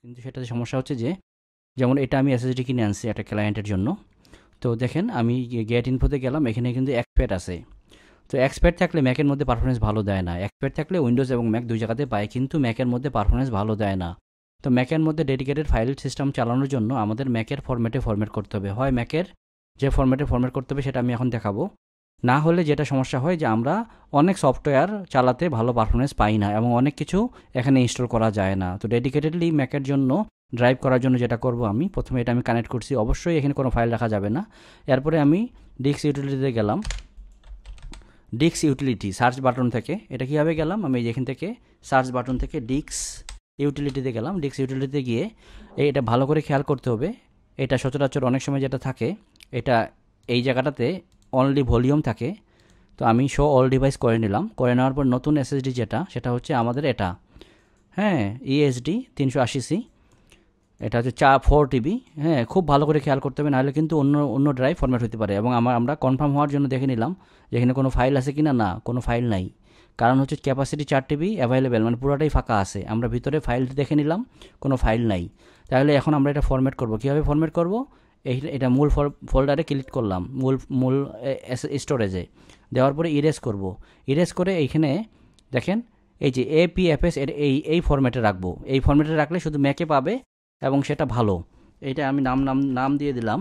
কিন্তু সেটাতে সমস্যা হচ্ছে যে যেমন এটা আমি এসএসডি কিনে আনছি একটা ক্লায়েন্টের জন্য। তো দেখেন আমি গেট ইনফোতে গেলাম, এখানে কিন্তু এক্সপ্যাট আছে। তো এক্সপ্যাট থাকলে ম্যাকের মধ্যে পারফরমেন্স ভালো দেয় না, এক্সপ্যাট থাকলে উইন্ডোজ এবং ম্যাক দুই জায়গাতে পায়, কিন্তু ম্যাকের মধ্যে পারফরমেন্স ভালো দেয় না। তো ম্যাকের মধ্যে ডেডিকেটেড ফাইল সিস্টেম চালানোর জন্য আমাদের ম্যাকের ফরম্যাটে ফরম্যাট করতে হবে, হয় ম্যাকের যে ফরম্যাটে ফরম্যাট করতে হবে সেটা আমি এখন দেখাবো। না হলে যেটা সমস্যা হয় যে আমরা অনেক সফটওয়্যার চালাতে ভালো পারফরমেন্স পাই না এবং অনেক কিছু এখানে ইনস্টল করা যায় না। তো ডেডিকেটেডলি ম্যাকের জন্য ড্রাইভ করার জন্য যেটা করব, আমি প্রথমে এটা আমি কানেক্ট করছি, অবশ্যই এখানে কোনো ফাইল রাখা যাবে না। এরপরে আমি ডিস্ক ইউটিলিটিতে গেলাম, ডিস্ক ইউটিলিটি সার্চ বাটন থেকে এটা কীভাবে গেলাম, আমি এখান থেকে সার্চ বাটন থেকে ডিস্ক ইউটিলিটিতে গেলাম। ডিস্ক ইউটিলিটিতে গিয়ে এটা ভালো করে খেয়াল করতে হবে, এটা সচরাচর অনেক সময় যেটা থাকে, এটা এই জায়গাটাতে অনলি ভলিউম থাকে। তো আমি শো অল ডিভাইস করে নিলাম, করে নেওয়ার পর নতুন এসএসডি যেটা, সেটা হচ্ছে আমাদের এটা, হ্যাঁ, ইএসডি 380C, এটা হচ্ছে 4 TB। হ্যাঁ, খুব ভালো করে খেয়াল করতে হবে, নাহলে কিন্তু অন্য অন্য ড্রাইভ ফরম্যাট হতে পারে। এবং আমরা কনফার্ম হওয়ার জন্য দেখে নিলাম যে এখানে কোনো ফাইল আছে কি না, না কোনো ফাইল নাই। কারণ হচ্ছে ক্যাপাসিটি 4 TB অ্যাভেলেবেল, মানে পুরোটাই ফাঁকা আছে। আমরা ভিতরে ফাইল দেখে নিলাম, কোনো ফাইল নাই। তাহলে এখন আমরা এটা ফরম্যাট করব, কীভাবে ফরম্যাট করব, এটা মূল ফোল্ডারে ক্লিক করলাম, মূল স্টোরেজে দেওয়ার পরে ইরেজ করব। ইরেজ করে এইখানে দেখেন এই যে APFS এই ফরম্যাটে রাখবো। এই ফরম্যাটে রাখলে শুধু ম্যাকে পাবে এবং সেটা ভালো। এইটা আমি নাম দিয়ে দিলাম